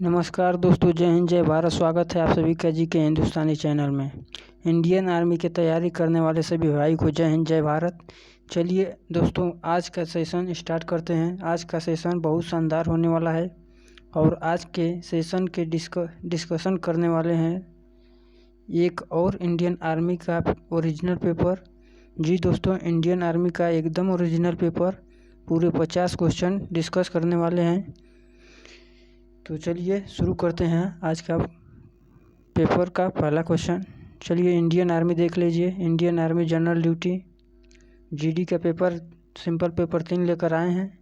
नमस्कार दोस्तों, जय हिंद जय भारत। स्वागत है आप सभी का जी के हिंदुस्तानी चैनल में। इंडियन आर्मी की तैयारी करने वाले सभी भाई को जय हिंद जय भारत। चलिए दोस्तों, आज का सेशन स्टार्ट करते हैं। आज का सेशन बहुत शानदार होने वाला है और आज के सेशन के डिस्कशन करने वाले हैं एक और इंडियन आर्मी का ओरिजिनल पेपर। जी दोस्तों, इंडियन आर्मी का एकदम ओरिजिनल पेपर, पूरे 50 क्वेश्चन डिस्कस करने वाले हैं। तो चलिए शुरू करते हैं आज का पेपर का पहला क्वेश्चन। चलिए इंडियन आर्मी देख लीजिए। Indian army general duty GD का पेपर, सिंपल पेपर 3 लेकर आए हैं।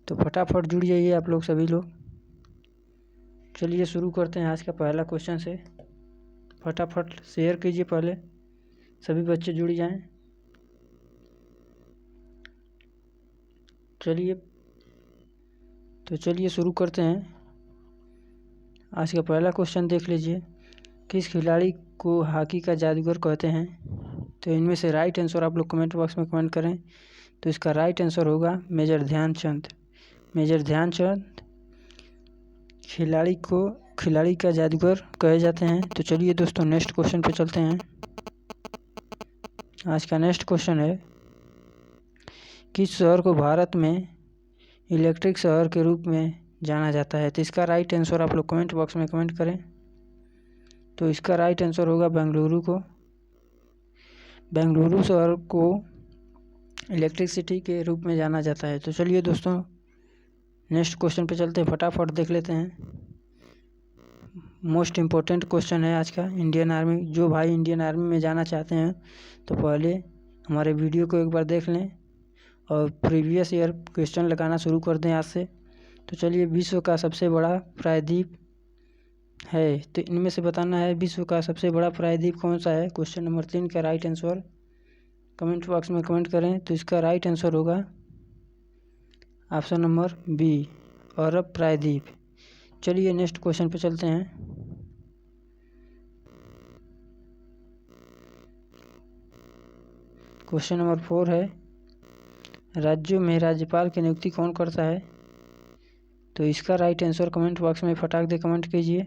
तो फटाफट जुड़ जाइए आप लोग सभी लोग। चलिए शुरू करते हैं आज का पहला क्वेश्चन से। फटाफट शेयर कीजिए, पहले सभी बच्चे जुड़ जाएं। चलिए शुरू करते हैं। आज का पहला क्वेश्चन देख लीजिए। किस खिलाड़ी को हॉकी का जादूगर कहते हैं? तो इनमें से राइट आंसर आप लोग कमेंट बॉक्स में कमेंट करें। तो इसका राइट आंसर होगा मेजर ध्यानचंद। मेजर ध्यानचंद खिलाड़ी का जादूगर कहे जाते हैं। तो चलिए दोस्तों नेक्स्ट क्वेश्चन पे चलते हैं। आज का नेक्स्ट क्वेश्चन है, किस शहर को भारत में इलेक्ट्रिक शहर के रूप में जाना जाता है? तो इसका राइट आंसर आप लोग कमेंट बॉक्स में कमेंट करें। तो इसका राइट आंसर होगा बेंगलुरु को। बेंगलुरु शहर को इलेक्ट्रिक सिटी के रूप में जाना जाता है। तो चलिए दोस्तों नेक्स्ट क्वेश्चन पे चलते हैं, फटाफट देख लेते हैं। मोस्ट इम्पोर्टेंट क्वेश्चन है आज का। इंडियन आर्मी, जो भाई इंडियन आर्मी में जाना चाहते हैं तो पहले हमारे वीडियो को एक बार देख लें और प्रीवियस ईयर क्वेश्चन लगाना शुरू कर दें आज से। तो चलिए, विश्व का सबसे बड़ा प्रायद्वीप है, तो इनमें से बताना है विश्व का सबसे बड़ा प्रायद्वीप कौन सा है। क्वेश्चन नंबर 3 का राइट आंसर कमेंट बॉक्स में कमेंट करें। तो इसका राइट आंसर होगा ऑप्शन नंबर बी, अरब प्रायद्वीप। चलिए नेक्स्ट क्वेश्चन पे चलते हैं। क्वेश्चन नंबर 4 है, राज्यों में राज्यपाल की नियुक्ति कौन करता है? तो इसका राइट आंसर कमेंट बॉक्स में फटाक दे कमेंट कीजिए।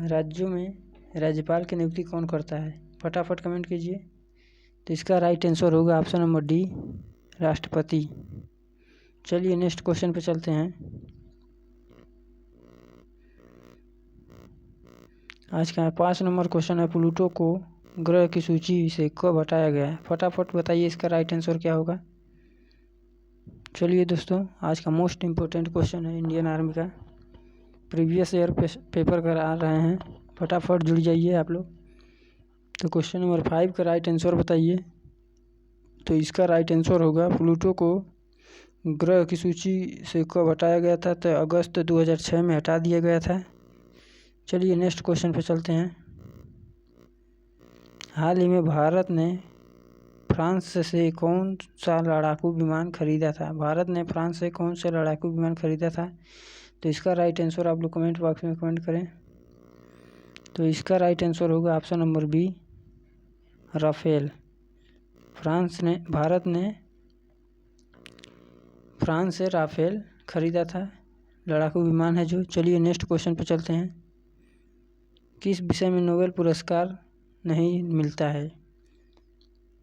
राज्यों में राज्यपाल की नियुक्ति कौन करता है, फटाफट कमेंट कीजिए। तो इसका राइट आंसर होगा ऑप्शन नंबर डी, राष्ट्रपति। चलिए नेक्स्ट क्वेश्चन पे चलते हैं। आज का 5 नंबर क्वेश्चन है, प्लूटो को ग्रह की सूची से कब हटाया गया है? फटाफट बताइए इसका राइट आंसर क्या होगा। चलिए दोस्तों, आज का मोस्ट इम्पोर्टेंट क्वेश्चन है इंडियन आर्मी का, प्रीवियस ईयर पेपर करा रहे हैं। फटाफट जुड़ जाइए आप लोग। तो क्वेश्चन नंबर 5 का राइट आंसर बताइए। तो इसका राइट आंसर होगा प्लूटो को ग्रह की सूची से कब हटाया गया था? तो अगस्त 2006 में हटा दिया गया था। चलिए नेक्स्ट क्वेश्चन पे चलते हैं। हाल ही में भारत ने फ्रांस से कौन सा लड़ाकू विमान खरीदा था? भारत ने फ्रांस से कौन सा लड़ाकू विमान खरीदा था? तो इसका राइट आंसर आप लोग कमेंट बॉक्स में कमेंट करें। तो इसका राइट आंसर होगा option number B, Rafale. Bharat ने फ्रांस से राफेल खरीदा था, लड़ाकू विमान है जो। चलिए नेक्स्ट क्वेश्चन पे चलते हैं। किस विषय में नोबेल पुरस्कार नहीं मिलता है?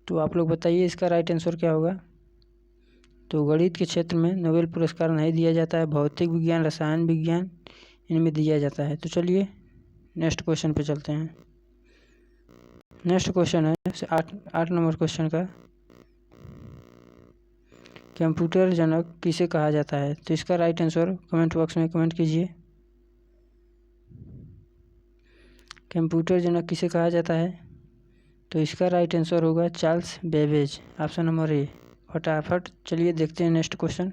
तो आप लोग बताइए इसका राइट आंसर क्या होगा। तो गणित के क्षेत्र में नोबेल पुरस्कार नहीं दिया जाता है, भौतिक विज्ञान, रसायन विज्ञान इनमें दिया जाता है। तो चलिए नेक्स्ट क्वेश्चन पे चलते हैं। नेक्स्ट क्वेश्चन है 8 नंबर क्वेश्चन का, कंप्यूटर जनक किसे कहा जाता है? तो इसका राइट आंसर कमेंट बॉक्स में कमेंट कीजिए। कंप्यूटर जनक किसे कहा जाता है? तो इसका राइट आंसर होगा चार्ल्स बेबेज, ऑप्शन नंबर ए। फटाफट चलिए देखते हैं नेक्स्ट क्वेश्चन।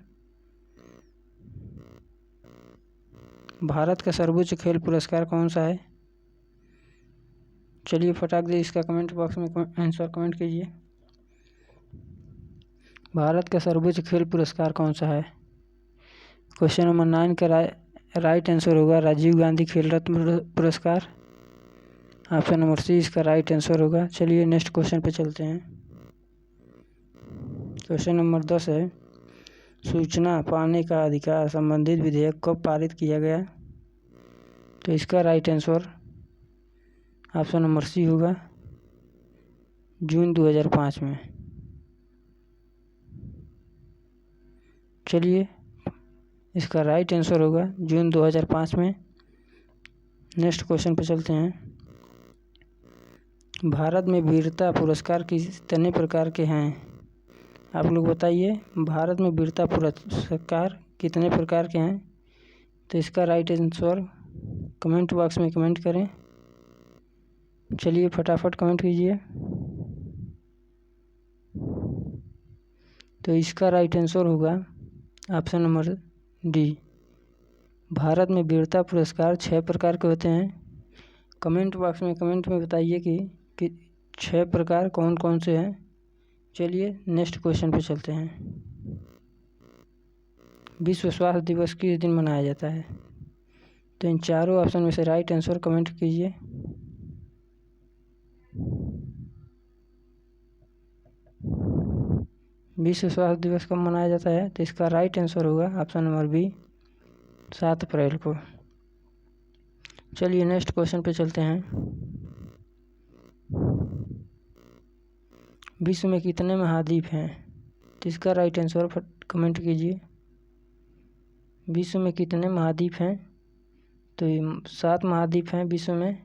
भारत का सर्वोच्च खेल पुरस्कार कौन सा है? चलिए फटाक दे इसका कमेंट बॉक्स में आंसर कमेंट कीजिए। भारत का सर्वोच्च खेल पुरस्कार कौन सा है? क्वेश्चन नंबर 9 का राइट आंसर होगा राजीव गांधी खेल रत्न पुरस्कार, ऑप्शन नंबर सी इसका राइट आंसर होगा। चलिए नेक्स्ट क्वेश्चन पे चलते हैं। क्वेश्चन नंबर 10 है, सूचना पाने का अधिकार संबंधित विधेयक कब पारित किया गया? तो इसका right answer option number C होगा, जून 2005 में। चलिए, इसका राइट आंसर होगा जून 2005 में। नेक्स्ट क्वेश्चन पे चलते हैं। भारत में वीरता पुरस्कार कितने प्रकार के हैं? आप लोग बताइए, भारत में वीरता पुरस्कार कितने प्रकार के हैं? तो इसका राइट आंसर कमेंट बॉक्स में कमेंट करें। चलिए फटाफट कमेंट कीजिए। तो इसका राइट आंसर होगा ऑप्शन नंबर डी। भारत में वीरता पुरस्कार 6 प्रकार के होते हैं। कमेंट बॉक्स में कमेंट में बताइए कि 6 प्रकार कौन कौन से हैं। चलिए नेक्स्ट क्वेश्चन पे चलते हैं। विश्व स्वास्थ्य दिवस किस दिन मनाया जाता है? तो इन चारों ऑप्शन में से राइट आंसर कमेंट कीजिए। विश्व स्वास्थ्य दिवस कब मनाया जाता है? तो इसका राइट आंसर होगा ऑप्शन नंबर बी, 7 अप्रैल को। चलिए नेक्स्ट क्वेश्चन पे चलते हैं। विश्व में कितने महाद्वीप हैं? तो इसका राइट आंसर कमेंट कीजिए। विश्व में कितने महाद्वीप हैं? तो 7 महाद्वीप हैं विश्व में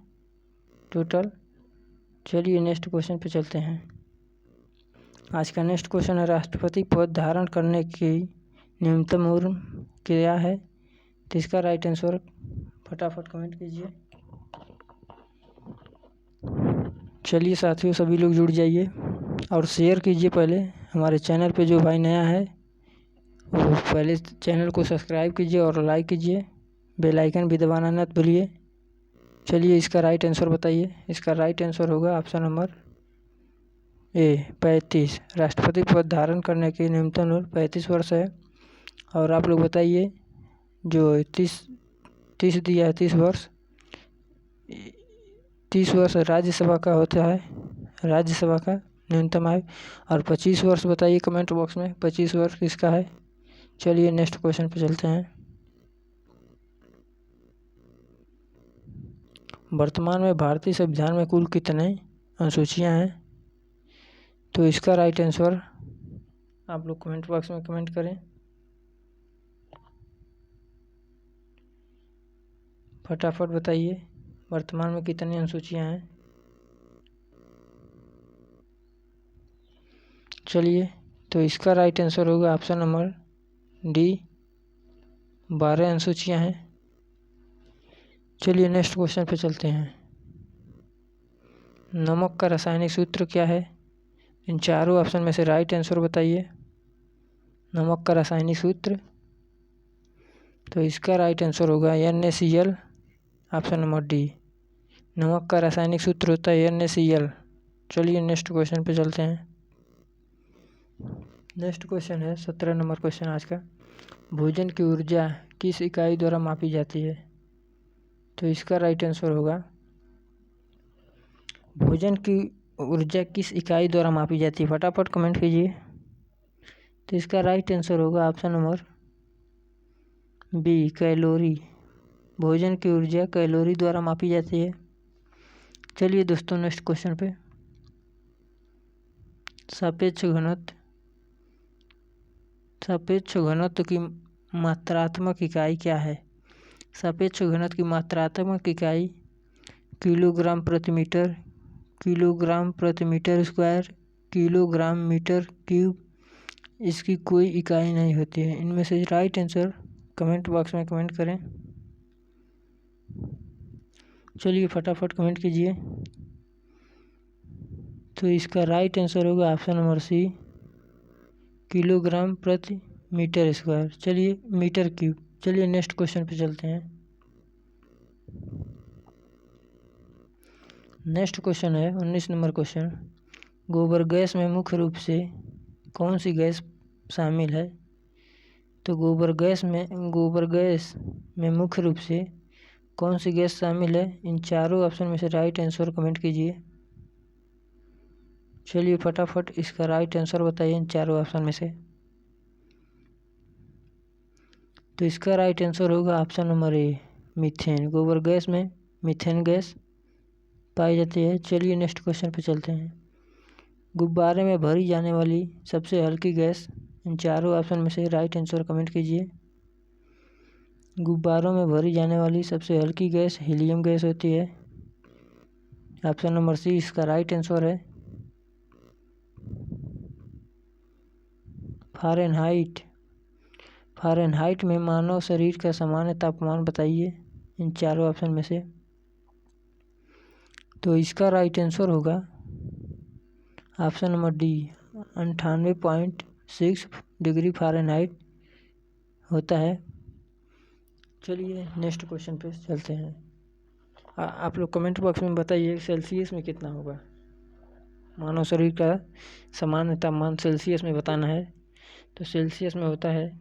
टोटल। चलिए नेक्स्ट क्वेश्चन पे चलते हैं। आज का नेक्स्ट क्वेश्चन है, राष्ट्रपति पद धारण करने की न्यूनतम उम्र क्या है? तो इसका राइट आंसर फटाफट कमेंट कीजिए। चलिए साथियों, सभी लोग जुड़ जाइए और शेयर कीजिए। पहले हमारे चैनल पे जो भाई नया है वो पहले चैनल को सब्सक्राइब कीजिए और लाइक कीजिए, बेल आइकन भी दबाना मत भूलिए। चलिए इसका राइट आंसर बताइए। इसका राइट आंसर होगा ऑप्शन नंबर ए, 35। राष्ट्रपति पद धारण करने की न्यूनतम उम्र 35 वर्ष है। और आप लोग बताइए, जो 30 दिया है, 30 वर्ष, 30 वर्ष राज्यसभा का होता है, राज्यसभा का न्यूनतम आयु। और 25 वर्ष बताइए कमेंट बॉक्स में, 25 वर्ष किसका है। चलिए नेक्स्ट क्वेश्चन पे चलते हैं। वर्तमान में भारतीय संविधान में कुल कितने अनुसूचियां हैं? तो इसका राइट आंसर आप लोग कमेंट बॉक्स में कमेंट करें। फटाफट बताइए वर्तमान में कितनी अनुसूचियां हैं। चलिए, तो इसका राइट आंसर होगा ऑप्शन नंबर डी, 12 अनुसूचियां हैं। चलिए नेक्स्ट क्वेश्चन पे चलते हैं। नमक का रासायनिक सूत्र क्या है? इन चारों ऑप्शन में से राइट आंसर बताइए। नमक का रासायनिक सूत्र, तो इसका राइट आंसर होगा NaCl, ऑप्शन नंबर डी। नमक का रासायनिक सूत्र होता है NaCl। चलिए नेक्स्ट क्वेश्चन पे चलते हैं। नेक्स्ट क्वेश्चन है 17 नंबर क्वेश्चन आज का। भोजन की ऊर्जा किस इकाई द्वारा मापी जाती है? तो इसका राइट आंसर होगा, भोजन की ऊर्जा किस इकाई द्वारा मापी जाती है। फटाफट कमेंट कीजिए। तो इसका राइट आंसर होगा ऑप्शन नंबर बी, कैलोरी। भोजन की ऊर्जा कैलोरी द्वारा मापी जाती है। चलिए दोस्तों नेक्स्ट क्वेश्चन पे। सापेक्ष घनत्व की मात्रात्मक इकाई क्या है? सापेक्ष घनत्व की मात्रात्मक इकाई किलोग्राम प्रति मीटर, किलोग्राम प्रति metre square, kilogram metre cube, इसकी कोई इकाई नहीं होती है। इनमें से राइट आंसर कमेंट बॉक्स में कमेंट करें। चलिए फटाफट कमेंट कीजिए। तो इसका राइट आंसर होगा ऑप्शन नंबर सी, किलोग्राम प्रति मीटर स्क्वायर। चलिए मीटर क्यूब। चलिए नेक्स्ट क्वेश्चन पे चलते हैं। नेक्स्ट क्वेश्चन है 19 नंबर क्वेश्चन। गोबर गैस में मुख्य रूप से कौन सी गैस शामिल है? तो गोबर गैस में मुख्य रूप से कौन सी गैस शामिल है? इन चारों ऑप्शन में से राइट आंसर कमेंट कीजिए। चलिए फटाफट इसका राइट आंसर बताइए इन चारों ऑप्शन में से। तो इसका राइट आंसर होगा ऑप्शन नंबर ए, मीथेन। गोबर गैस में मीथेन गैस पाई जाती है। चलिए नेक्स्ट क्वेश्चन पे चलते हैं। गुब्बारे में भरी जाने वाली सबसे हल्की गैस, इन चारों ऑप्शन में से राइट आंसर कमेंट कीजिए। गुब्बारों में भरी जाने वाली सबसे हल्की गैस हीलियम गैस होती है। ऑप्शन नंबर सी इसका राइट आंसर है। फ़ारेनहाइट, फ़ारेनहाइट में मानव शरीर का सामान्य तापमान बताइए इन चारों ऑप्शन में से। तो इसका राइट आंसर होगा option number D, 98.6 degree Fahrenheit होता है। चलिए नेक्स्ट क्वेश्चन पे चलते हैं। आप लोग कमेंट बॉक्स में बताइए सेल्सियस में कितना होगा। मानव शरीर का सामान्य तापमान सेल्सियस में बताना है। तो सेल्सियस में होता है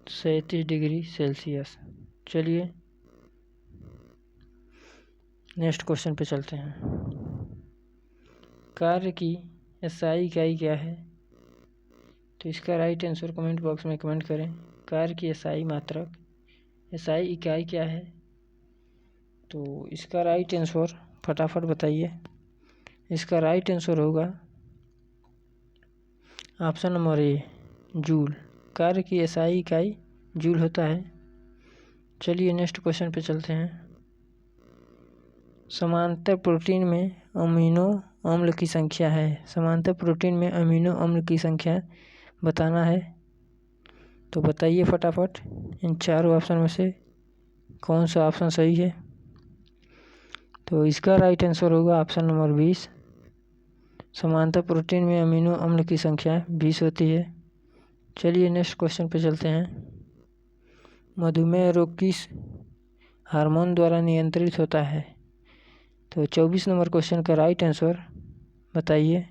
37 डिग्री सेल्सियस। चलिए नेक्स्ट क्वेश्चन पे चलते हैं। कार्य की एसआई इकाई क्या है? तो इसका राइट आंसर कमेंट बॉक्स में कमेंट करें। कार्य की एसआई मात्रक, एसआई इकाई क्या है? तो इसका राइट आंसर फटाफट बताइए। इसका राइट आंसर होगा ऑप्शन नंबर ए, जूल। कार्य की एसआई इकाई जूल होता है। चलिए नेक्स्ट क्वेश्चन पे चलते हैं। समांतर प्रोटीन में अमीनो अम्ल की संख्या है। समांतर प्रोटीन में अमीनो अम्ल की संख्या बताना है। तो बताइए फटाफट इन चारों ऑप्शन में से कौन सा ऑप्शन सही है। तो इसका राइट आंसर होगा ऑप्शन नंबर 20। समांतर प्रोटीन में अमीनो अम्ल की संख्या 20 होती है। चलिए नेक्स्ट क्वेश्चन पे चलते हैं। मधुमेह रोग किस हार्मोन द्वारा नियंत्रित होता है? तो 24 नंबर क्वेश्चन का राइट आंसर बताइए।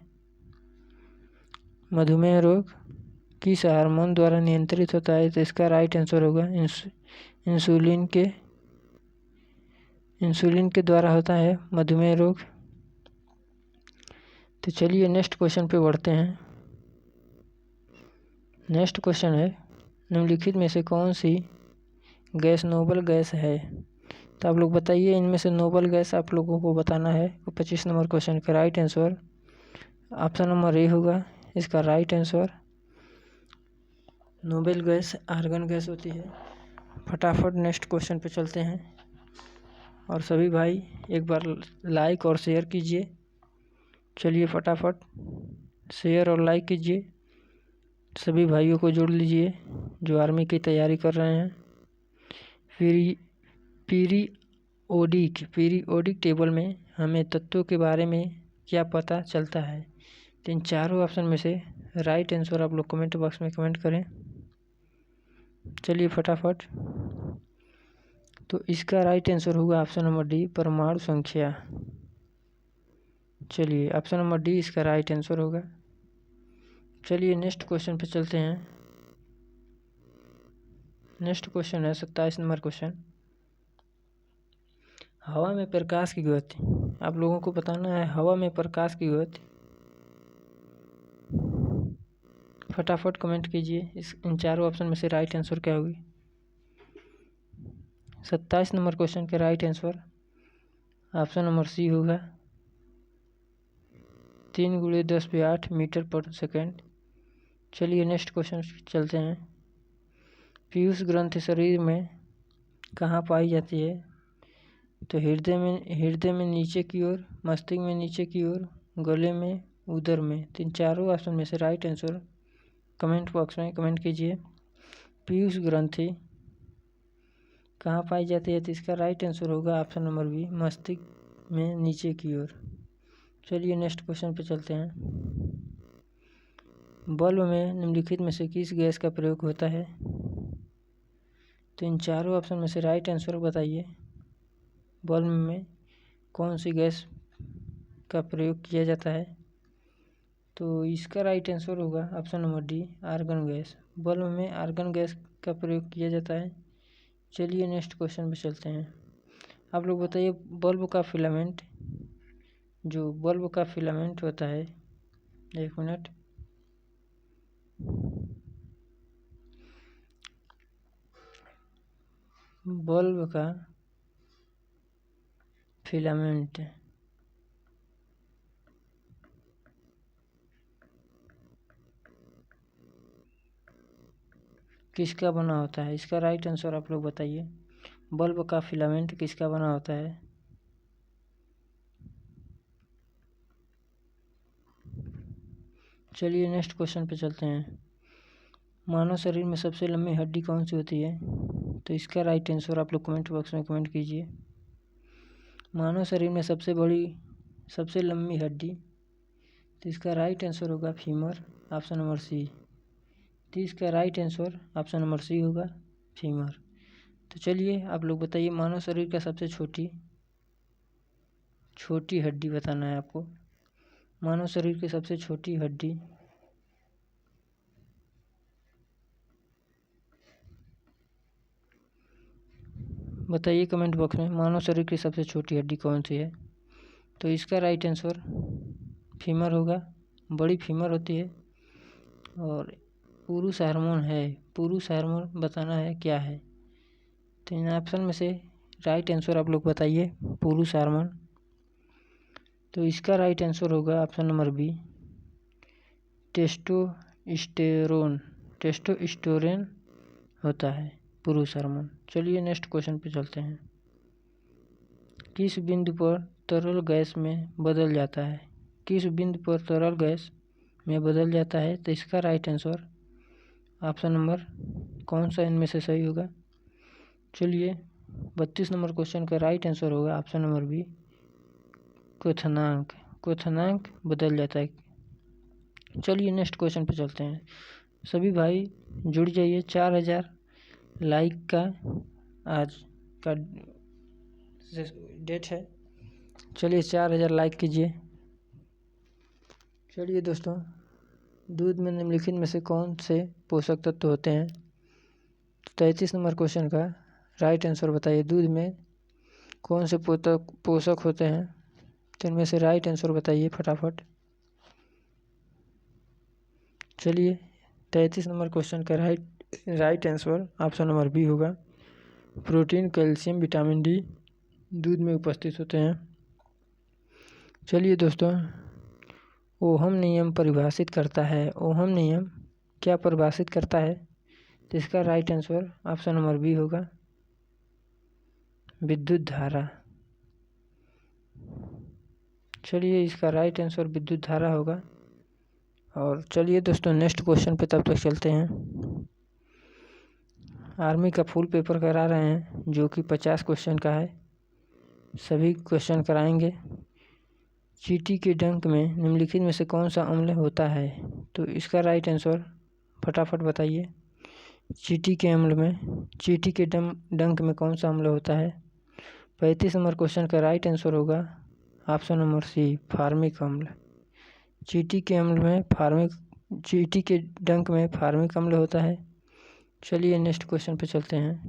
मधुमेह रोग किस हार्मोन द्वारा नियंत्रित होता है? तो इसका राइट आंसर होगा इंसुलिन के द्वारा होता है मधुमेह रोग। तो चलिए नेक्स्ट क्वेश्चन पे बढ़ते हैं। नेक्स्ट क्वेश्चन है, निम्नलिखित में से कौन सी गैस नोबल गैस है? तो आप लोग बताइए इनमें से नोबल गैस आप लोगों को बताना है। 25 नंबर क्वेश्चन का right answer option number A होगा। इसका right answer noble gas argon gas होती है। फटाफट नेक्स्ट क्वेश्चन पे चलते हैं। और सभी भाई एक बार लाइक और शेयर कीजिए। चलिए फटाफट शेयर और लाइक कीजिए। सभी भाइयों को जोड़ लीजिए जो आर्मी की तैयारी कर रहे हैं। पीरियोडिक टेबल में हमें तत्वों के बारे में क्या पता चलता है? तो इन चारों ऑप्शन में से राइट आंसर आप लोग कमेंट बॉक्स में कमेंट करें। चलिए फटाफट। तो इसका राइट आंसर होगा ऑप्शन नंबर डी, परमाणु संख्या। चलिए ऑप्शन नंबर डी इसका राइट आंसर होगा। चलिए नेक्स्ट क्वेश्चन पे चलते हैं। नेक्स्ट क्वेश्चन है 27 नंबर क्वेश्चन। हवा में प्रकाश की गति, आप लोगों को बताना है हवा में प्रकाश की गति। फटाफट कमेंट कीजिए इन चारों ऑप्शन में से राइट आंसर क्या होगी। 27 नंबर क्वेश्चन के right answer option number C होगा, 3 × 10⁸ मीटर पर सेकेंड। चलिए नेक्स्ट क्वेश्चन चलते हैं। पीयूष ग्रंथि शरीर में कहाँ पाई जाती है? तो हृदय में नीचे की ओर, मस्तिष्क में नीचे की ओर, गले में, उदर में। इन चारों ऑप्शन में से राइट आंसर कमेंट बॉक्स में कमेंट कीजिए। पीयूष ग्रंथि कहाँ पाई जाती है? तो इसका राइट आंसर होगा ऑप्शन नंबर बी, मस्तिष्क में नीचे की ओर। चलिए नेक्स्ट क्वेश्चन पे चलते हैं। बल्ब में निम्नलिखित में से किस गैस का प्रयोग होता है? तो इन चारों ऑप्शन में से राइट आंसर बताइए। बल्ब में कौन सी गैस का प्रयोग किया जाता है? तो इसका राइट आंसर होगा option number D, argon gas. Bulb में आर्गन गैस का प्रयोग किया जाता है। चलिए नेक्स्ट क्वेश्चन पे चलते हैं। आप लोग बताइए बल्ब का फिलामेंट, जो बल्ब का फिलामेंट होता है, 1 मिनट। बल्ब का फिलामेंट किसका बना होता है? इसका राइट आंसर आप लोग बताइए। बल्ब का फिलामेंट किसका बना होता है? चलिए नेक्स्ट क्वेश्चन पे चलते हैं। मानव शरीर में सबसे लंबी हड्डी कौन सी होती है? तो इसका राइट आंसर आप लोग कमेंट बॉक्स में कमेंट कीजिए। मानव शरीर में सबसे लंबी हड्डी, तो इसका राइट आंसर होगा फीमर, ऑप्शन नंबर सी। तो इसका right answer option number C होगा, फीमर। तो चलिए आप लोग बताइए, मानव शरीर का सबसे छोटी हड्डी बताना है आपको। मानव शरीर की सबसे छोटी हड्डी बताइए कमेंट बॉक्स में, मानव शरीर की सबसे छोटी हड्डी कौन सी है? तो इसका राइट आंसर फीमर होगा, बड़ी फीमर होती है। और पुरुष हार्मोन बताना है क्या है? तो इन ऑप्शन में से राइट आंसर आप लोग बताइए, पुरुष हार्मोन। तो इसका राइट आंसर होगा ऑप्शन नंबर बी, टेस्टोस्टेरोन होता है पुरुष हार्मोन। चलिए नेक्स्ट क्वेश्चन पे चलते हैं। किस बिंदु पर तरल गैस में बदल जाता है? किस बिंदु पर तरल गैस में बदल जाता है? तो इसका राइट आंसर ऑप्शन नंबर कौन सा इनमें से सही होगा? चलिए 32 नंबर क्वेश्चन का राइट आंसर होगा ऑप्शन नंबर बी, क्वथनांक बदल जाता है। चलिए नेक्स्ट क्वेश्चन पे चलते हैं। सभी भाई जुड़ जाइए, 4000 लाइक का आज का डेट है। चलिए 4000 लाइक कीजिए। चलिए दोस्तों, दूध में निम्नलिखित में से कौन से पोषक तत्व होते हैं? 33 नंबर क्वेश्चन का राइट आंसर बताइए, दूध में कौन से पोषक होते हैं? तो इनमें से राइट आंसर बताइए फटाफट। चलिए 33 नंबर क्वेश्चन का right answer option number B होगा, प्रोटीन, कैल्शियम, विटामिन डी दूध में उपस्थित होते हैं। चलिए दोस्तों, ओहम नियम परिभाषित करता है। ओहम नियम क्या परिभाषित करता है? तो इसका right answer option number B होगा, विद्युत धारा। चलिए इसका राइट आंसर विद्युत धारा होगा। और चलिए दोस्तों नेक्स्ट क्वेश्चन पे तब तक चलते हैं। आर्मी का फुल पेपर करा रहे हैं जो कि 50 क्वेश्चन का है, सभी क्वेश्चन कराएंगे। चींटी के डंक में निम्नलिखित में से कौन सा अम्ल होता है? तो इसका राइट आंसर फटाफट बताइए। चींटी के डंक में कौन सा अम्ल होता है? 35 नंबर क्वेश्चन का राइट आंसर होगा ऑप्शन नंबर सी, फार्मिक अम्ल। चींटी के डंक में फार्मिक अम्ल होता है। चलिए नेक्स्ट क्वेश्चन पे चलते हैं।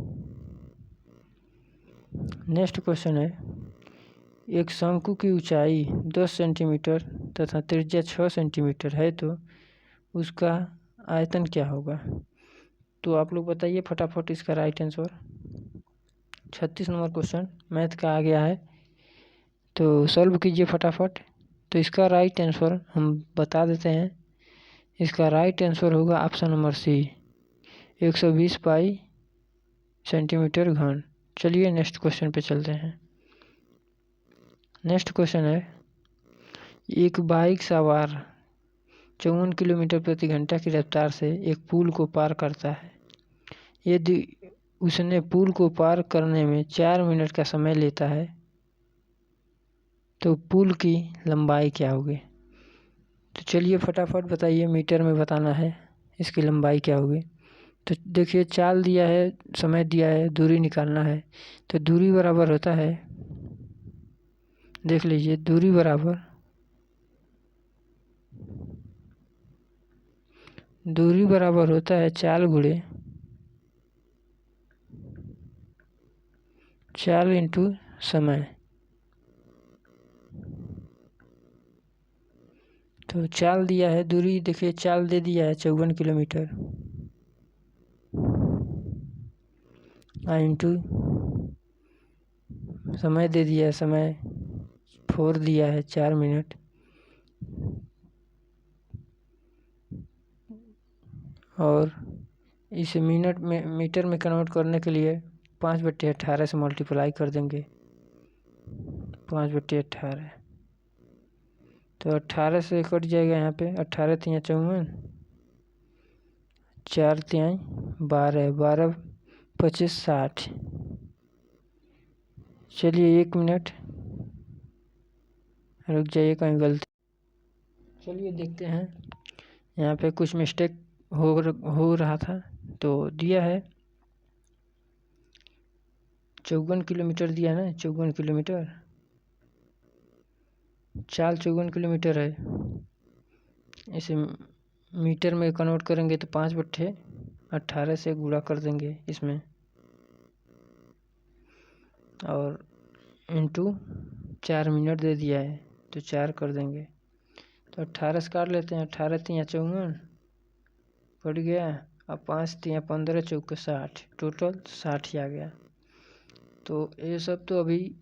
नेक्स्ट क्वेश्चन है, एक शंकु की ऊंचाई 10 सेंटीमीटर तथा त्रिज्या 6 सेंटीमीटर है तो उसका आयतन क्या होगा? तो आप लोग बताइए फटाफट इसका right answer. 36 number question math का आ गया है, तो सॉल्व कीजिए फटाफट। तो इसका राइट आंसर हम बता देते हैं, इसका राइट आंसर होगा option number C, 120 pi centimetre घन। चलिए नेक्स्ट क्वेश्चन पे चलते हैं। नेक्स्ट क्वेश्चन है, एक बाइक सवार 54 किलोमीटर प्रति घंटा की रफ्तार से एक पुल को पार करता है। यदि उसने पुल को पार करने में 4 मिनट का समय लेता है तो पुल की लंबाई क्या होगी? तो चलिए फटाफट बताइए, मीटर में बताना है इसकी लंबाई क्या होगी। तो देखिए चाल दिया है, समय दिया है, दूरी निकालना है। तो दूरी बराबर होता है, देख लीजिए, दूरी बराबर होता है चाल इंटू समय। तो चाल दिया है, दूरी देखिए चाल दे दिया है 54 किलोमीटर। इंटू समय दे दिया है, समय 4 दिया है, 4 मिनट, और इसे मिनट में मीटर में कन्वर्ट करने के लिए 5/18 से मल्टीप्लाई कर देंगे। 5/18 तो 18 से कट जाएगा यहाँ पे। 18 3 54, 4 3 12, 12 25 60। चलिए 1 मिनट रुक जाइए, कहीं गलती। चलिए देखते हैं, यहाँ पे कुछ मिस्टेक हो रहा था। तो दिया है 54 किलोमीटर दिया ना, 54 किलोमीटर, चाल 54 किलोमीटर है। इसे मीटर में कन्वर्ट करेंगे तो 5/18 से गुणा कर देंगे इसमें, और इंटू 4 मिनट दे दिया है तो 4 कर देंगे। तो 18 से काट लेते हैं। 18 3 54 कट गया, अब 5 3 15 चौके 60, टोटल 60 ही आ गया। तो ये सब तो अभी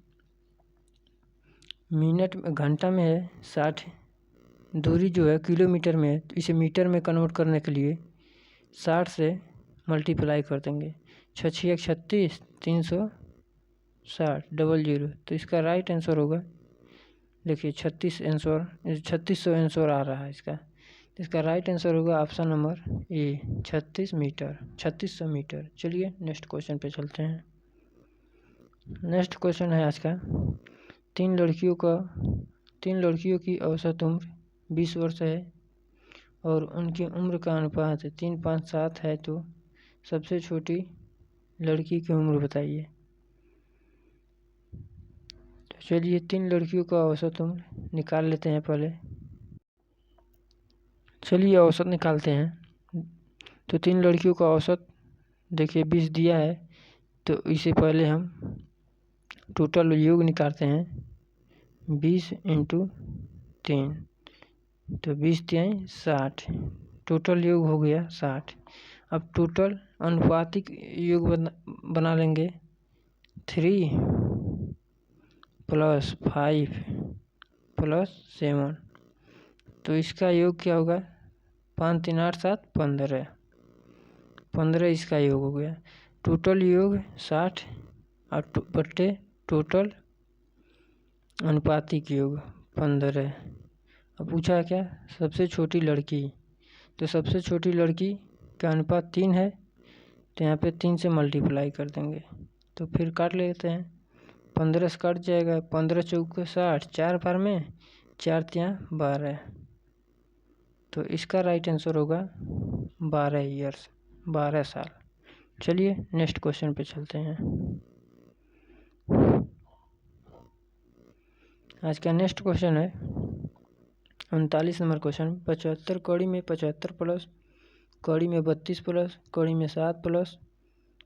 मिनट में घंटा में है, 60 दूरी जो है किलोमीटर में है। तो इसे मीटर में कन्वर्ट करने के लिए 60 से मल्टीप्लाई कर देंगे। 6 6 36, 360 00। तो इसका राइट आंसर होगा, देखिए 3600 आंसर आ रहा है इसका। इसका राइट आंसर होगा ऑप्शन नंबर ए, 3600 मीटर। चलिए नेक्स्ट क्वेश्चन पे चलते हैं। नेक्स्ट क्वेश्चन है आज का, तीन लड़कियों की औसत उम्र 20 वर्ष है और उनकी उम्र का अनुपात 3:5:7 है, तो सबसे छोटी लड़की की उम्र बताइए। तो चलिए 3 लड़कियों का औसत उम्र निकाल लेते हैं पहले। चलिए औसत निकालते हैं। तो 3 लड़कियों का औसत देखिए 20 दिया है, तो इसे पहले हम टोटल योग निकालते हैं। 20 × 3, तो 20 3 60, टोटल योग हो गया 60। अब टोटल अनुपातिक योग बना लेंगे। 3 + 5 + 7, तो इसका योग क्या होगा? 5 3 8 7 15, 15 इसका योग हो गया। टोटल योग 60 और बट्टे टोटल अनुपातिक योग 15। अब पूछा क्या? सबसे छोटी लड़की। तो सबसे छोटी लड़की का अनुपात 3 है, तो यहाँ पे 3 से मल्टीप्लाई कर देंगे। तो फिर काट लेते हैं। 15 से कट जाएगा, 15 चौके 60, 4 बार में 4 3 12, तो इसका राइट आंसर होगा 12 ईयर्स, 12 साल। चलिए नेक्स्ट क्वेश्चन पे चलते हैं। आज का नेक्स्ट क्वेश्चन है 39 नंबर क्वेश्चन। 75 कड़ी में 75 प्लस कड़ी में 32 प्लस कड़ी में 7 प्लस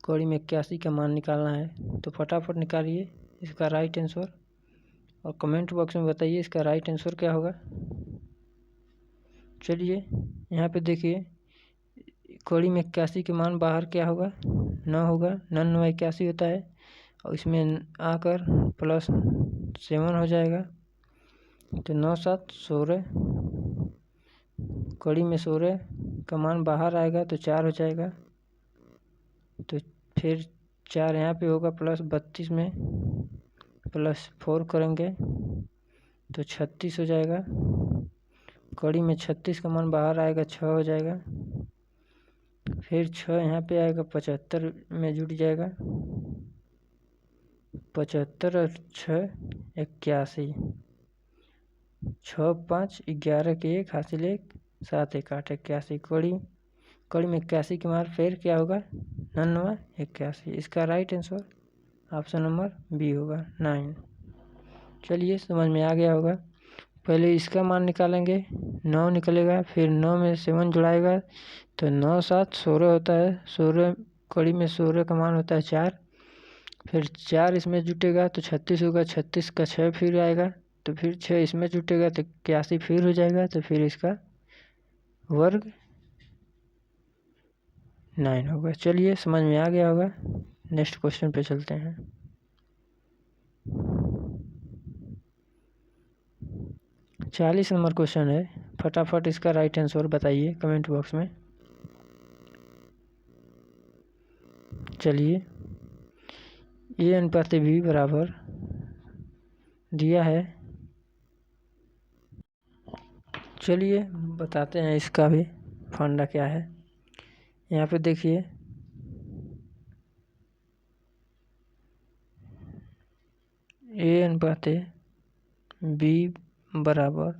कड़ी में 81 का मान निकालना है। तो फटाफट निकालिए इसका राइट आंसर और कमेंट बॉक्स में बताइए इसका राइट आंसर क्या होगा। चलिए यहाँ पे देखिए, कड़ी में 81 के मान बाहर क्या होगा? 9 होगा, 9 9 81 होता है, और इसमें आकर +7 हो जाएगा। तो 9 7 16, कड़ी में 16 का मान बाहर आएगा तो 4 हो जाएगा। तो फिर 4 यहाँ पे होगा, +32 में +4 करेंगे तो 36 हो जाएगा। कड़ी में 36 का मान बाहर आएगा, 6 हो जाएगा। फिर 6 यहाँ पे आएगा, 75 में जुड़ जाएगा। 75 और 6 81, 6 5 11 के 1 हासिल 1, 7 1 8 81। कड़ी में 81 के मार फिर क्या होगा? 9 9 81। इसका right answer option number B होगा, 9। चलिए समझ में आ गया होगा। पहले इसका मान निकालेंगे, 9 निकलेगा, फिर 9 में 7 जुड़ाएगा तो 9 7 16 होता है। 16 कड़ी में 16 का मान होता है 4, फिर 4 इसमें जुटेगा तो 36 होगा। 36 का 6 फिर आएगा, तो फिर 6 इसमें जुटेगा तो 81 फिर हो जाएगा। तो फिर इसका वर्ग 9 होगा। चलिए समझ में आ गया होगा। नेक्स्ट क्वेश्चन पे चलते हैं। चालीस नंबर क्वेश्चन है। फटाफट इसका राइट आंसर बताइए कमेंट बॉक्स में। चलिए, ए अनुपात बी बराबर दिया है। चलिए बताते हैं इसका भी फंडा क्या है। यहाँ पे देखिए, ए अनुपात बी बराबर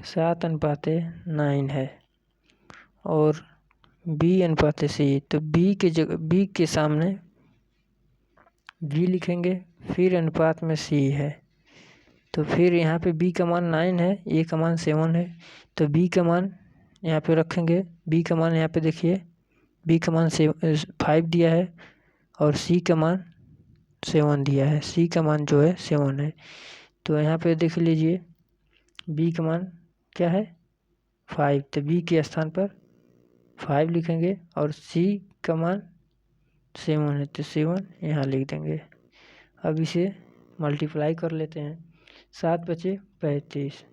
7:9 है और बी अनुपात सी, तो बी के जगह बी के सामने बी लिखेंगे, फिर अनुपात में सी है, तो फिर यहाँ पे बी का मान 9 है, ए का मान 7 है, तो बी का मान यहाँ पे रखेंगे। बी का मान यहाँ पे देखिए, बी का मान 5 दिया है और सी का मान 7 दिया है। सी का मान जो है 7 है, तो यहाँ पे देख लीजिए बी का मान क्या है 5, तो बी के स्थान पर 5 लिखेंगे और सी का मान 7 है, तो 7 यहाँ लिख देंगे। अब इसे मल्टीप्लाई कर लेते हैं। 7 बचे 35,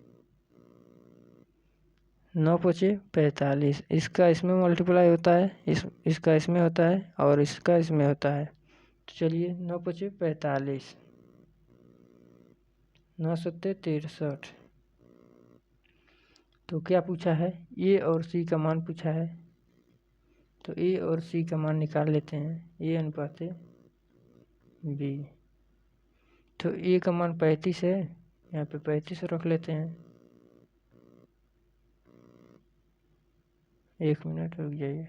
9 बचे 45। इसका इसमें मल्टीप्लाई होता है, इसका इसमें होता है और इसका इसमें होता है। तो चलिए 9 बचे 45, 9 सत्ते 63। तो क्या पूछा है, ए और सी का मान पूछा है, तो ए और सी का मान निकाल लेते हैं। ए अनुपात बी, तो ए का मान 35 है, यहाँ पे 35 रख लेते हैं। 1 मिनट रुक जाइए।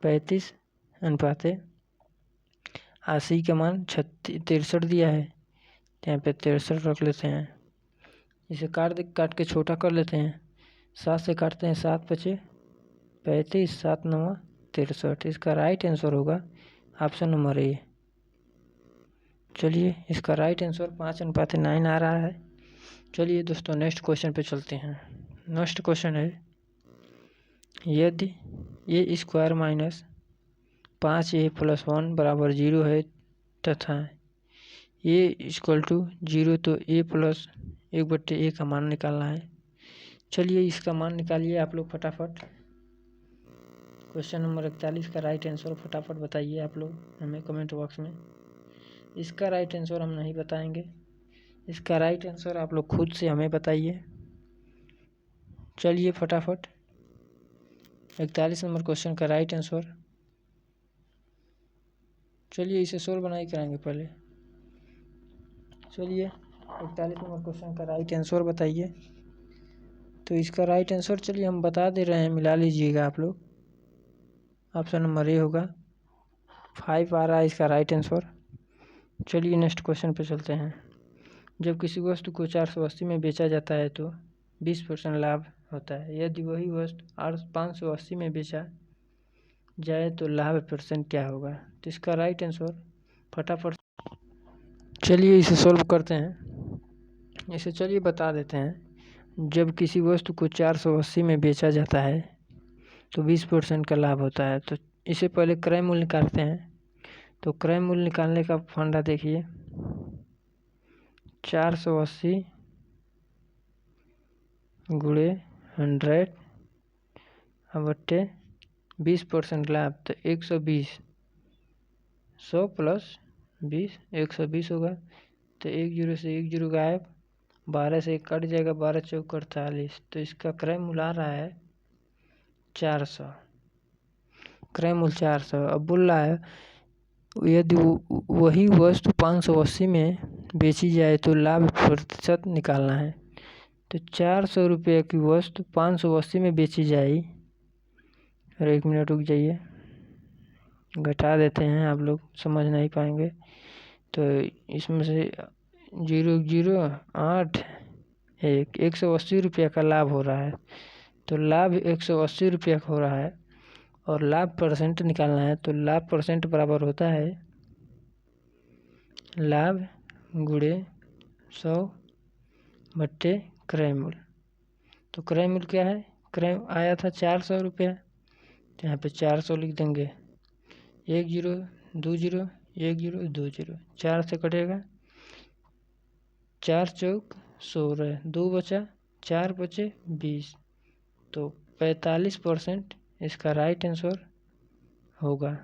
पैंतीस अनुपात सी का मान 63 दिया है, यहाँ पे 63 रख लेते हैं। इसे काट के छोटा कर लेते हैं। 7 से काटते हैं, 7 बचे 35, 7 9 63। इसका राइट आंसर होगा ऑप्शन नंबर ए। चलिए, इसका राइट आंसर 5:9 आ रहा है। चलिए दोस्तों, नेक्स्ट क्वेश्चन पे चलते हैं। नेक्स्ट क्वेश्चन है, यदि ए स्क्वायर माइनस 5a + 1 बराबर 0 है तथा ए इक्वल टू 0, तो ए प्लस 1/a का मान निकालना है। चलिए इसका मान निकालिए आप लोग फटाफट। क्वेश्चन नंबर 41 का राइट आंसर फटाफट बताइए आप लोग हमें कमेंट बॉक्स में। इसका राइट आंसर हम नहीं बताएंगे, इसका राइट आंसर आप लोग खुद से हमें बताइए। चलिए फटाफट 41 नंबर क्वेश्चन का राइट आंसर, चलिए इसे सोल्व बनाई कराएंगे पहले। चलिए 41 नंबर क्वेश्चन का राइट आंसर बताइए। तो इसका राइट आंसर चलिए हम बता दे रहे हैं, मिला लीजिएगा आप लोग। ऑप्शन नंबर ए होगा, 5 आ रहा है इसका राइट आंसर। चलिए नेक्स्ट क्वेश्चन पे चलते हैं। जब किसी वस्तु को 480 में बेचा जाता है तो 20% लाभ होता है। यदि वही वस्तु 580 में बेचा जाए तो लाभ परसेंट क्या होगा। तो इसका राइट आंसर फटाफट, चलिए इसे सोल्व करते हैं। इसे चलिए बता देते हैं। जब किसी वस्तु को 480 में बेचा जाता है तो 20% का लाभ होता है। तो इसे पहले क्रय मूल्य निकालते हैं। तो क्रय मूल्य निकालने का फंडा देखिए, 480 गुणे 100 बट्टे 20% लाभ, तो 120, 100 प्लस 20 120 होगा। तो 1 0 से 1 0 गायब, 12 से 1 कट जाएगा, 12 चौक 48। तो इसका क्रय मूल्य आ रहा है 400, क्रय मूल्य 400। अब बोल रहा है यदि वही वस्तु 580 में बेची जाए तो लाभ प्रतिशत निकालना है। तो 400 रुपये की वस्तु 580 में बेची जाए, और 1 मिनट रुक जाइए, घटा देते हैं, आप लोग समझ नहीं पाएंगे। तो इसमें से 0 0 8 1 180 रुपये का लाभ हो रहा है। तो लाभ 180 रुपये का हो रहा है और लाभ परसेंट निकालना है। तो लाभ परसेंट बराबर होता है लाभ गुणे 100 बट्टे क्रय मूल्य। तो क्रय मूल्य क्या है, क्रय आया था 400 रुपया, तो यहाँ पे 400 लिख देंगे। 1 0 2 0 1 0 2 0, 4 से कटेगा, 4 चौक 16, 2 बचा, 4 बचे 20, तो 45% इसका राइट आंसर होगा।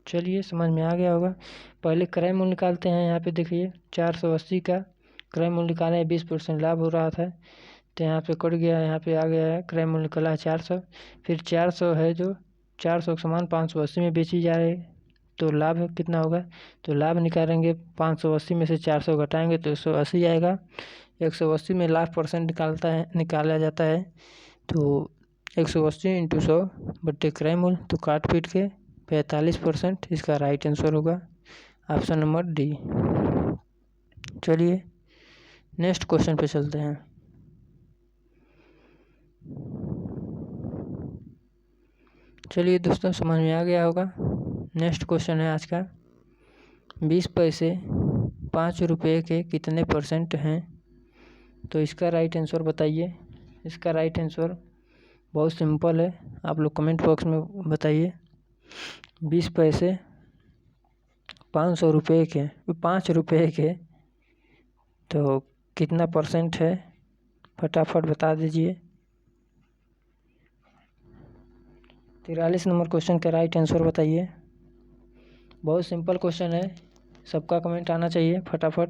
चलिए समझ में आ गया होगा। पहले क्रय मूल्य निकालते हैं। यहाँ पे देखिए 480 का क्रय मूल्य निकाले, 20% लाभ हो रहा था, तो यहाँ पे कट गया, यहाँ पे आ गया है क्रय मूल्य निकला है 400। फिर 400 है जो 400 के समान 580 में बेची जा रही है, तो लाभ कितना होगा, तो लाभ निकालेंगे 580 में से 400 घटाएंगे तो 180 आएगा। 180 में लाभ परसेंट निकाला जाता है, तो 180 × 100 बट्टे क्रय मूल्य, तो काट पीट के 45% इसका राइट आंसर होगा, ऑप्शन नंबर डी। चलिए नेक्स्ट क्वेश्चन पे चलते हैं। चलिए दोस्तों समझ में आ गया होगा। नेक्स्ट क्वेश्चन है आज का, 20 पैसे 5 रुपये के कितने परसेंट हैं, तो इसका राइट आंसर बताइए। इसका राइट आंसर बहुत सिंपल है, आप लोग कमेंट बॉक्स में बताइए। 20 पैसे 500 रुपये के 5 रुपये के तो कितना परसेंट है, फटाफट बता दीजिए। 43 नंबर क्वेश्चन का राइट आंसर बताइए। बहुत सिंपल क्वेश्चन है, सबका कमेंट आना चाहिए फटाफट।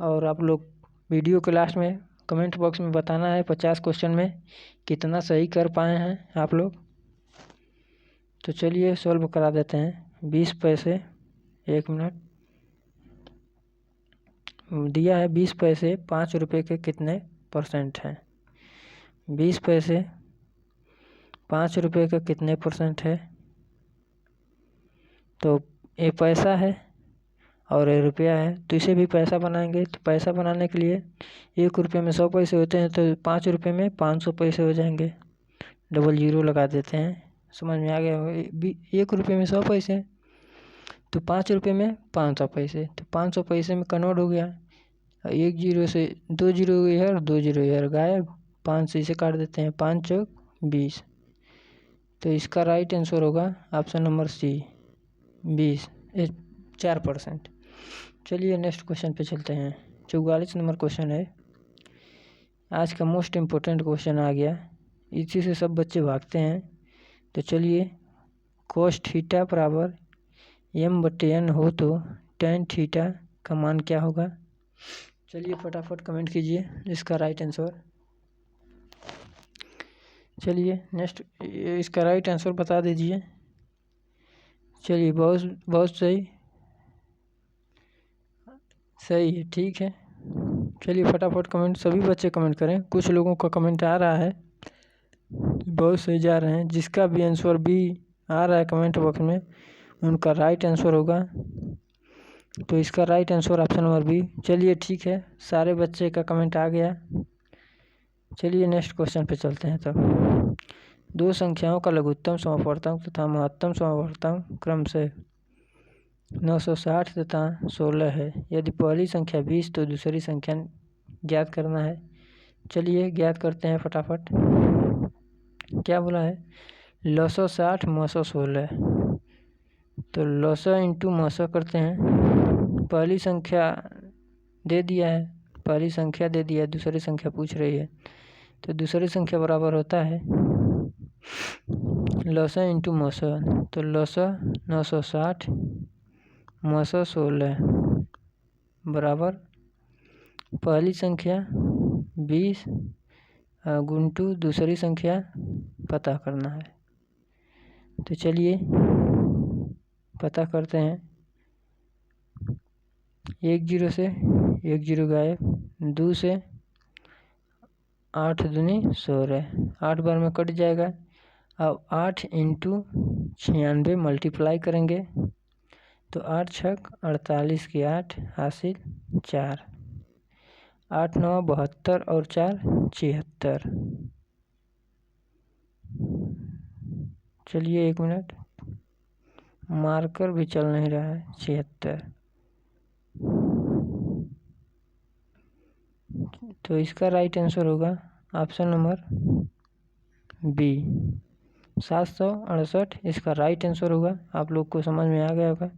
और आप लोग वीडियो के लास्ट में कमेंट बॉक्स में बताना है 50 क्वेश्चन में कितना सही कर पाए हैं आप लोग। तो चलिए सॉल्व करा देते हैं। 20 पैसे, 1 मिनट, दिया है 20 पैसे 5 रुपये के कितने परसेंट हैं। 20 पैसे 5 रुपये का कितने परसेंट है, तो ये पैसा है और ये रुपया है, तो इसे भी पैसा बनाएंगे। तो पैसा बनाने के लिए 1 रुपये में 100 पैसे होते हैं, तो 5 रुपये में 500 पैसे हो जाएंगे। डबल जीरो लगा देते हैं, समझ में आ गया होगा। 1 रुपये में 100 पैसे, तो 5 रुपये में 500 पैसे, तो 500 पैसे में कन्वर्ट हो गया। 1 जीरो से 2 जीरो इधर 2 जीरो इधर गायब, 5 से इसे काट देते हैं, 5 चौक 20, तो इसका राइट आंसर होगा ऑप्शन नंबर सी, 4%। चलिए नेक्स्ट क्वेश्चन पे चलते हैं। 44 नंबर क्वेश्चन है, आज का मोस्ट इम्पोर्टेंट क्वेश्चन आ गया, इसी से सब बच्चे भागते हैं। तो चलिए, cos थीटा बराबर m/n हो तो tan थीटा का मान क्या होगा। चलिए फटाफट कमेंट कीजिए इसका राइट आंसर। चलिए नेक्स्ट इसका राइट आंसर बता दीजिए। चलिए बहुत सही है, ठीक है। चलिए फटाफट कमेंट, सभी बच्चे कमेंट करें। कुछ लोगों का कमेंट आ रहा है, बहुत सही जा रहे हैं। जिसका भी आंसर बी आ रहा है कमेंट बॉक्स में, उनका राइट आंसर होगा, तो इसका right answer option number B. चलिए ठीक है, सारे बच्चे का कमेंट आ गया। चलिए नेक्स्ट क्वेश्चन पे चलते हैं। तब 2 संख्याओं का लघुत्तम समापवर्तक तथा महत्तम समापवर्तक क्रमशः 960 तथा 16 है। यदि पहली संख्या 20 तो दूसरी संख्या ज्ञात करना है। चलिए ज्ञात करते हैं फटाफट। क्या बोला है, 960 916, तो 900 इंटू 900 करते हैं। पहली संख्या दे दिया है, दूसरी संख्या पूछ रही है, तो दूसरी संख्या बराबर होता है 900 इंटू 900, तो 900 960 916 बराबर पहली संख्या 20 गुंटू दूसरी संख्या पता करना है। तो चलिए पता करते हैं। 1 जीरो से 1 जीरो गायब, 2 से 8 दूनी 16, 8 बार में कट जाएगा। अब 8 इंटू 96 मल्टीप्लाई करेंगे, तो 8 छक 48 की 8 हासिल 4, 8 9 72 और 4 76। चलिए 1 मिनट, मार्कर भी चल नहीं रहा है। 76, तो इसका राइट आंसर होगा ऑप्शन नंबर बी 768 इसका राइट आंसर होगा। आप लोग को समझ में आ गया होगा।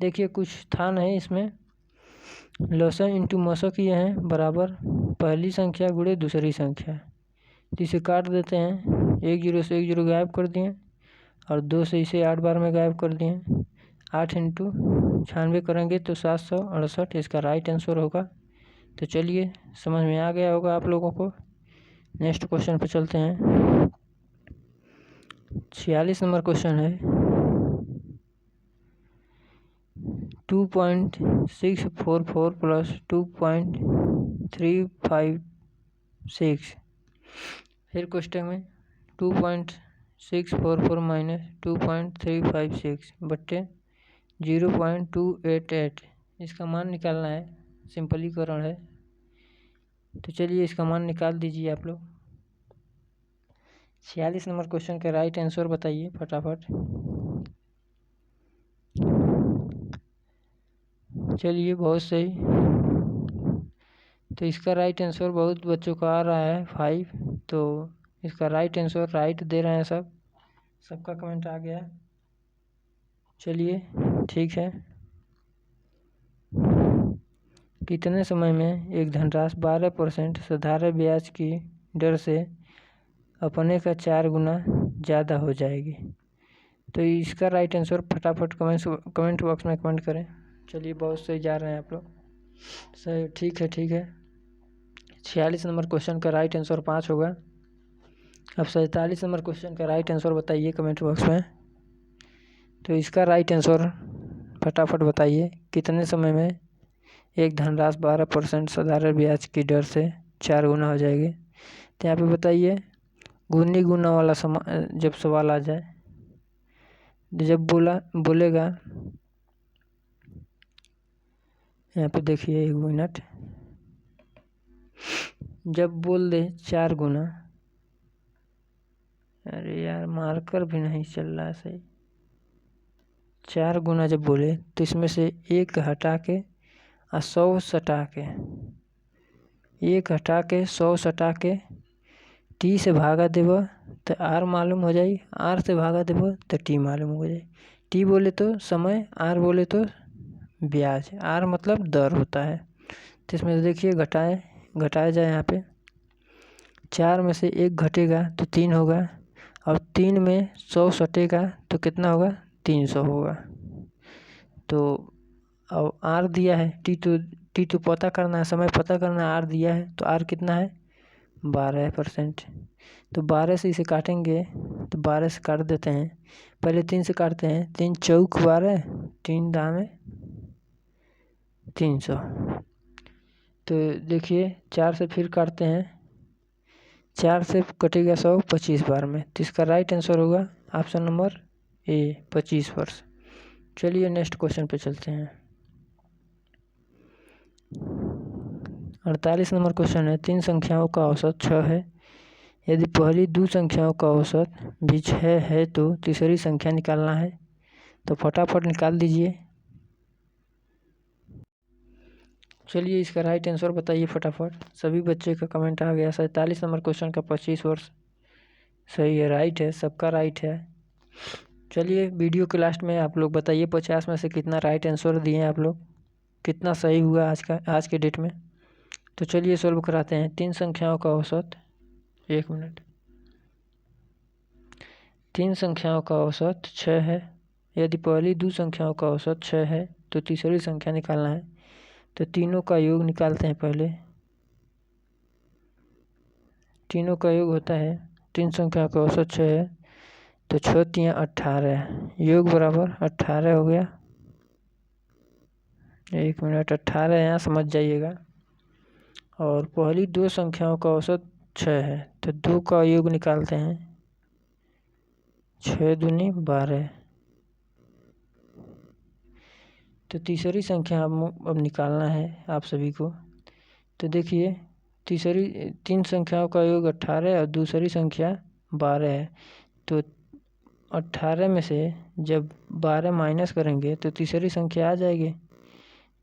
देखिए कुछ था नहीं इसमें, लॉसन इंटू मौसा किए हैं बराबर पहली संख्या गुणे दूसरी संख्या, तो इसे काट देते हैं। 1 0 से 1 0 गायब कर दिए और 2 से इसे 8 बार में गायब कर दिए। 8 इंटू 96 करेंगे तो 768 इसका राइट आंसर होगा। तो चलिए समझ में आ गया होगा आप लोगों को। नेक्स्ट क्वेश्चन पे चलते हैं। 46 नंबर क्वेश्चन है 2.644 प्लस 2.356। फिर क्वेश्चन में 2.644 माइनस 2.356 बट्टे 0.288 इसका मान निकालना है। सिंपलीकरण है, तो चलिए इसका मान निकाल दीजिए आप लोग। 46 नंबर क्वेश्चन का राइट आंसर बताइए फटाफट। चलिए बहुत सही। तो इसका राइट आंसर बहुत बच्चों का आ रहा है 5, तो इसका राइट आंसर राइट दे रहे हैं सबका कमेंट आ गया। चलिए ठीक है। कितने समय में एक धनराशि 12% साधारण ब्याज की दर से अपने का 4 गुना ज़्यादा हो जाएगी? तो इसका राइट आंसर फटाफट कमेंट बॉक्स में कमेंट करें। चलिए बहुत सही जा रहे हैं आप लोग। सही, ठीक है ठीक है। 46 नंबर क्वेश्चन का राइट आंसर 5 होगा। अब 47 नंबर क्वेश्चन का राइट आंसर बताइए कमेंट बॉक्स में। तो इसका राइट आंसर फटाफट बताइए। कितने समय में एक धनराशि 12% साधारण ब्याज की दर से 4 गुना हो जाएगी? तो यहाँ पे बताइए गुनी गुना वाला जब सवाल आ जाए, जब बोलेगा, यहाँ पे देखिए 1 मिनट, जब बोल दे 4 गुना, अरे यार मार्कर भी नहीं चल रहा सही, 4 गुना जब बोले तो इसमें से 1 हटा के और 100 सटा के, 1 हटा के 100 सटा के टी से भागा देव तो आर मालूम हो जाए, आर से भागा देव तो टी मालूम हो जाए। टी बोले तो समय, आर बोले तो ब्याज। आर मतलब दर होता है। तो इसमें से देखिए घटाया जाए। यहाँ पे 4 में से 1 घटेगा तो 3 होगा और 3 में 100 सटेगा तो कितना होगा? 300 होगा। तो अब आर दिया है, टी तो पता करना है, समय पता करना है। आर दिया है तो आर कितना है? 12%। तो 12 से इसे काटेंगे तो 12 से काट देते हैं। पहले 3 से काटते हैं। 3 चौक 12, 3 दामे 300। तो देखिए 4 से फिर काटते हैं। 4 से कटेगा 100 25 बार में। तो इसका राइट आंसर होगा ऑप्शन नंबर ए 25 वर्ष। चलिए नेक्स्ट क्वेश्चन पे चलते हैं। 48 नंबर क्वेश्चन है 3 संख्याओं का औसत 6 है। यदि पहली 2 संख्याओं का औसत भी 6 है तो तीसरी संख्या निकालना है। तो फटाफट निकाल दीजिए। चलिए इसका राइट आंसर बताइए फटाफट। सभी बच्चे का कमेंट आ गया। 47 नंबर क्वेश्चन का 25 वर्ष सही है, राइट है, सबका राइट है। चलिए वीडियो के लास्ट में आप लोग बताइए 50 में से कितना राइट आंसर दिए आप लोग, कितना सही हुआ आज के डेट में। तो चलिए सॉल्व कराते हैं। 3 संख्याओं का औसत, 1 मिनट, 3 संख्याओं का औसत 6 है। यदि पहली 2 संख्याओं का औसत 6 है तो तीसरी संख्या निकालना है। तो तीनों का योग निकालते हैं। पहले तीनों का योग होता है, 3 संख्याओं का औसत 6 है तो 6 3 18, योग बराबर 18 हो गया। 1 मिनट, 18 यहाँ समझ जाइएगा। और पहली 2 संख्याओं का औसत 6 है तो 2 का योग निकालते हैं। 6 दूनी 12। तो तीसरी संख्या अब निकालना है आप सभी को। तो देखिए 3 संख्याओं का योग 18 और दूसरी संख्या 12 है। तो 18 में से जब 12 माइनस करेंगे तो तीसरी संख्या आ जाएगी।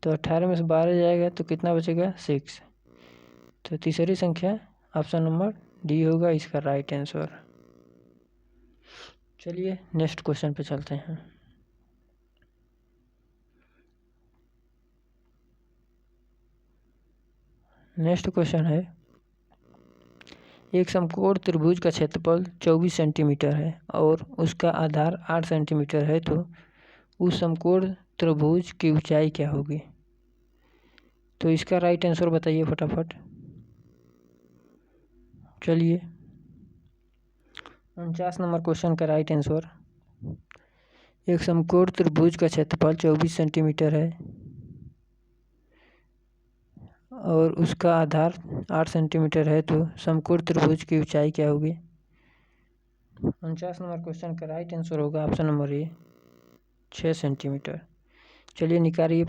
तो 18 में से 12 जाएगा तो कितना बचेगा? 6। तो तीसरी संख्या ऑप्शन नंबर डी होगा इसका राइट आंसर। चलिए नेक्स्ट क्वेश्चन पे चलते हैं। नेक्स्ट क्वेश्चन है, एक समकोण त्रिभुज का क्षेत्रफल 24 सेंटीमीटर है और उसका आधार 8 सेंटीमीटर है, तो उस समकोण त्रिभुज की ऊंचाई क्या होगी? तो इसका राइट आंसर बताइए फटाफट। चलिए 49 नंबर क्वेश्चन का राइट आंसर, एक समकोण त्रिभुज का क्षेत्रफल 24 सेंटीमीटर है और उसका आधार 8 सेंटीमीटर है, तो समकोण त्रिभुज की ऊंचाई क्या होगी? 49 नंबर क्वेश्चन का राइट आंसर होगा ऑप्शन नंबर ए 6 सेंटीमीटर। चलिए निकालिए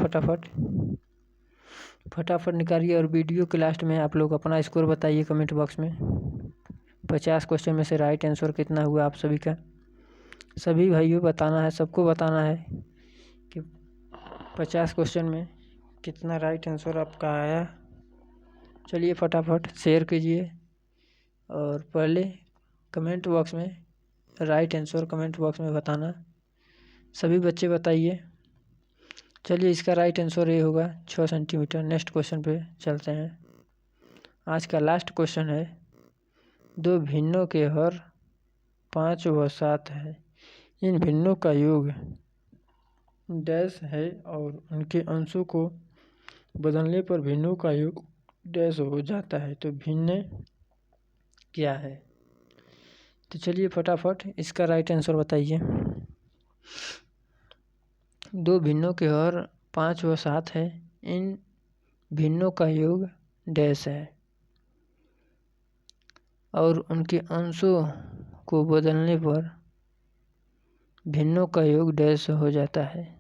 फटाफट निकालिए और वीडियो के लास्ट में आप लोग अपना स्कोर बताइए कमेंट बॉक्स में। 50 क्वेश्चन में से राइट आंसर कितना हुआ आप सभी का? सभी भाइयों बताना है, सबको बताना है कि 50 क्वेश्चन में कितना राइट आंसर आपका आया। चलिए फटाफट शेयर कीजिए और पहले कमेंट बॉक्स में राइट आंसर कमेंट बॉक्स में बताना, सभी बच्चे बताइए। चलिए इसका राइट आंसर ये होगा 6 सेंटीमीटर। नेक्स्ट क्वेश्चन पे चलते हैं। आज का लास्ट क्वेश्चन है, दो भिन्नों के हर 5 व 7 है, इन भिन्नों का योग डैश है और उनके अंशों को बदलने पर भिन्नों का योग डैश हो जाता है, तो भिन्न क्या है? तो चलिए फटाफट इसका राइट आंसर बताइए। दो भिन्नों के हर 5 व 7 है, इन भिन्नों का योग डैश है और उनके अंशों को बदलने पर भिन्नों का योग डैश हो जाता है,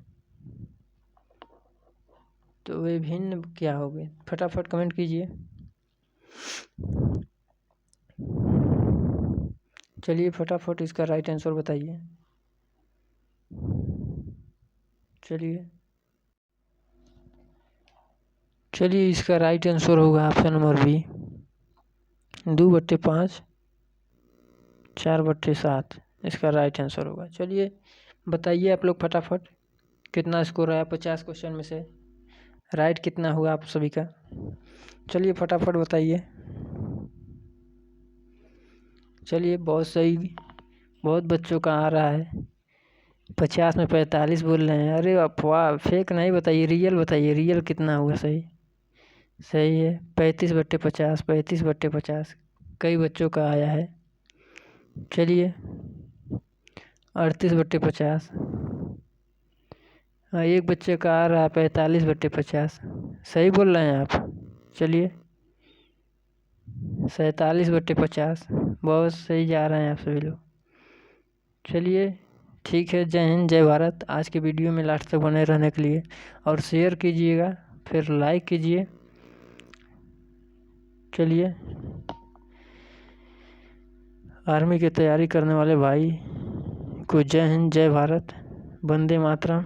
तो वे भिन्न क्या होंगे? फटाफट कमेंट कीजिए। चलिए फटाफट इसका राइट आंसर बताइए। चलिए इसका राइट आंसर होगा ऑप्शन नंबर बी 2/5 4/7 इसका राइट आंसर होगा। चलिए बताइए आप लोग फटाफट कितना स्कोर आया 50 क्वेश्चन में से, राइट कितना हुआ आप सभी का? चलिए फटाफट बताइए। चलिए बहुत सही, बहुत बच्चों का आ रहा है। 50 में 45 बोल रहे हैं। अरे अफवाह फेक नहीं बताइए, रियल बताइए, रियल कितना हुआ? सही है 35/50 35/50 कई बच्चों का आया है। चलिए 38/50, हाँ एक बच्चे का आ रहा है 45/50, सही बोल रहे हैं आप। चलिए 47/50, बहुत सही जा रहे हैं आप सभी लोग। चलिए ठीक है, जय हिंद जय भारत। आज के वीडियो में लास्ट तक बने रहने के लिए और शेयर कीजिएगा, फिर लाइक कीजिए। चलिए आर्मी की तैयारी करने वाले भाई को जय हिंद जय भारत, वंदे मातरम।